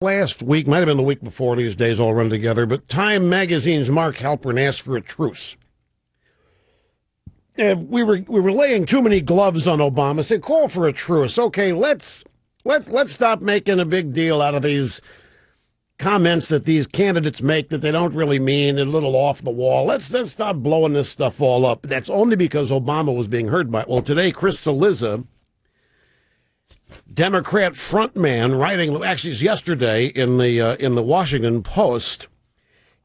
Last week, might have been the week before, these days all run together, but Time Magazine's Mark Halperin asked for a truce. We were laying too many gloves on Obama. Said, call for a truce. Okay, let's stop making a big deal out of these comments that these candidates make that they don't really mean. They're a little off the wall. Let's stop blowing this stuff all up. That's only because Obama was being heard by. Well, today, Chris Cillizza, Democrat frontman, writing, actually it's yesterday in the Washington Post,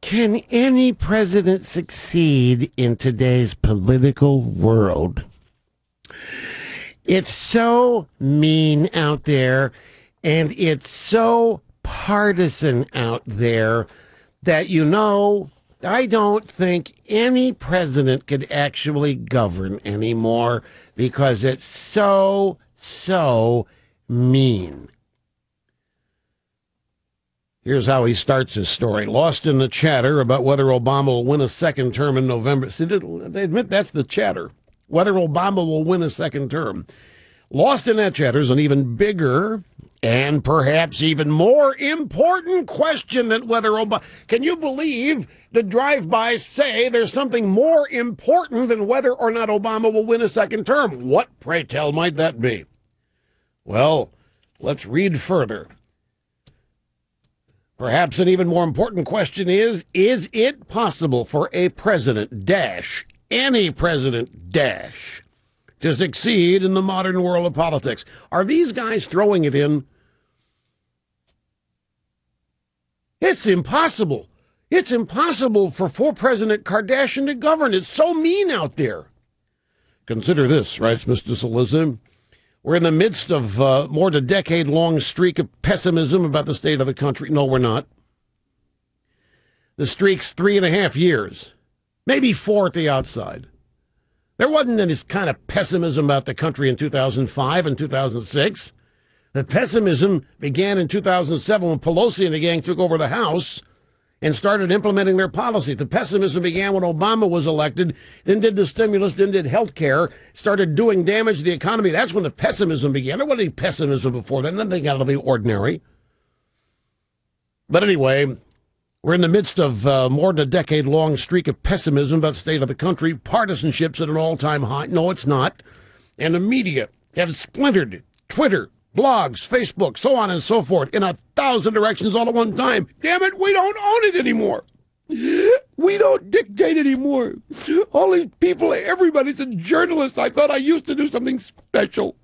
can any president succeed in today's political world? It's so mean out there, and it's so partisan out there that, I don't think any president could actually govern anymore because it's so mean. Here's how he starts his story. Lost in the chatter about whether Obama will win a second term in November. See, they admit that's the chatter. Whether Obama will win a second term. Lost in that chatter is an even bigger and perhaps even more important question than whether Obama... Can you believe the drive-bys say there's something more important than whether or not Obama will win a second term? What, pray tell, might that be? Well, let's read further. Perhaps an even more important question is it possible for a president, any president, to succeed in the modern world of politics? Are these guys throwing it in? It's impossible. It's impossible for President Kardashian to govern. It's so mean out there. Consider this, writes Mr. Cillizza. We're in the midst of more than a decade-long streak of pessimism about the state of the country. No, we're not. The streak's 3.5 years, maybe 4 at the outside. There wasn't any kind of pessimism about the country in 2005 and 2006. The pessimism began in 2007 when Pelosi and the gang took over the House and started implementing their policy. The pessimism began when Obama was elected, then did the stimulus, then did health care, started doing damage to the economy. That's when the pessimism began. There wasn't any pessimism before then, nothing out of the ordinary. But anyway, we're in the midst of more than a decade-long streak of pessimism about the state of the country. Partisanship's at an all-time high. No, it's not. And the media have splintered. Twitter, blogs, Facebook, so on and so forth, in 1,000 directions all at one time. Damn it, we don't own it anymore. We don't dictate anymore. All these people, everybody's a journalist. I thought I used to do something special.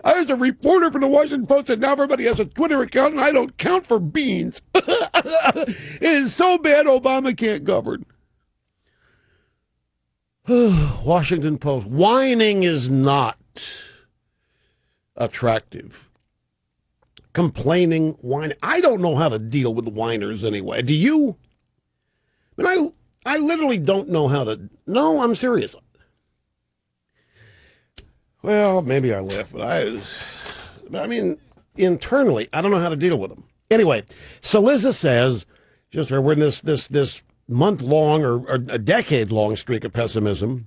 I was a reporter for the Washington Post, and now everybody has a Twitter account, and I don't count for beans. It is so bad Obama can't govern. Washington Post. Whining is not attractive. Complaining, whining. I don't know how to deal with whiners anyway. Do you? I literally don't know how to. No, I'm serious. Well, maybe I laugh, but internally, I don't know how to deal with them. Anyway, Cillizza says, we're in this month-long or a decade-long streak of pessimism.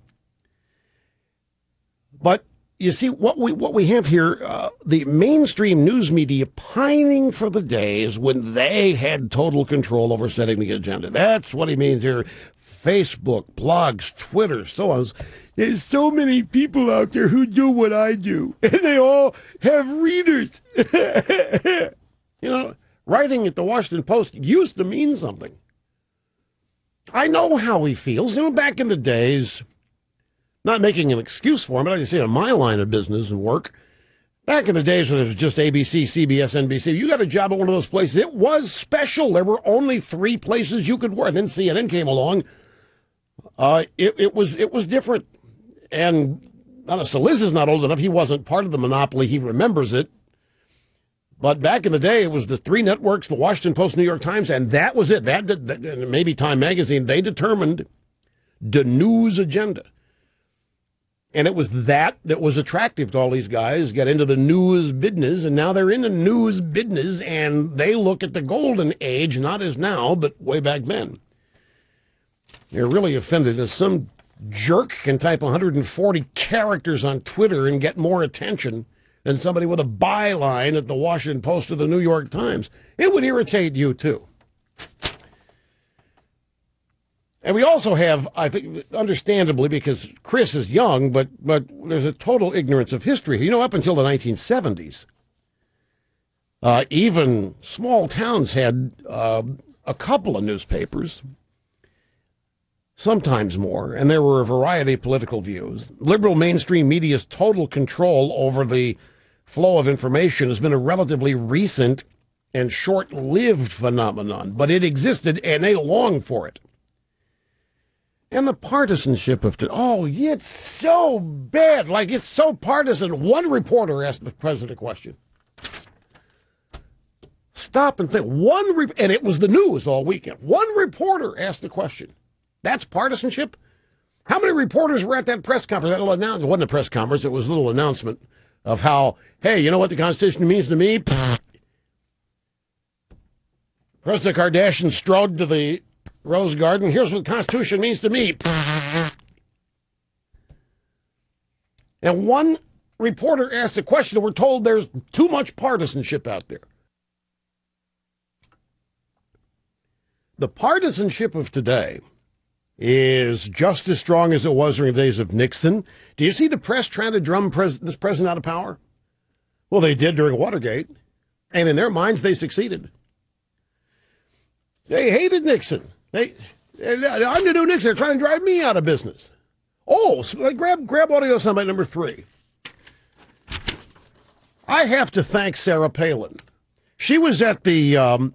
But you see, what we have here, the mainstream news media pining for the days when they had total control over setting the agenda. That's what he means here. Facebook, blogs, Twitter, so on. There's so many people out there who do what I do, and they all have readers. Writing at the Washington Post used to mean something. I know how he feels. Back in the days, not making an excuse for him, but I can say in my line of business and work, back in the days when it was just ABC, CBS, NBC, you got a job at one of those places. It was special. There were only 3 places you could work. And then CNN came along. It was different. And Cillizza's not old enough. He wasn't part of the monopoly. He remembers it. But back in the day, it was the 3 networks, the Washington Post, New York Times, and that was it. That maybe Time Magazine, they determined the news agenda. And it was that was attractive to all these guys, get into the news business, and now they're in the news business, and they look at the golden age, not as now, but way back then. They're really offended that some jerk can type 140 characters on Twitter and get more attention than somebody with a byline at the Washington Post or the New York Times. It would irritate you, too. And we also have, I think, understandably, because Chris is young, but there's a total ignorance of history. You know, up until the 1970s, even small towns had a couple of newspapers, sometimes more, and there were a variety of political views. Liberal mainstream media's total control over the flow of information has been a relatively recent and short-lived phenomenon, but it existed and they longed for it. And the partisanship of it's so bad, like it's so partisan. One reporter asked the president a question. Stop and think. And it was the news all weekend. One reporter asked the question. That's partisanship? How many reporters were at that press conference? That little announcement. It wasn't a press conference. It was a little announcement of how, hey, you know what the Constitution means to me? President Kardashian strode to the Rose Garden. Here's what the Constitution means to me. And one reporter asked a question, and we're told there's too much partisanship out there. The partisanship of today is just as strong as it was during the days of Nixon. Do you see the press trying to drum this president out of power? Well, they did during Watergate, and in their minds, they succeeded. They hated Nixon. I'm the new Nixon. They're trying to drive me out of business. Oh, so grab audio soundbite number 3. I have to thank Sarah Palin. She was at the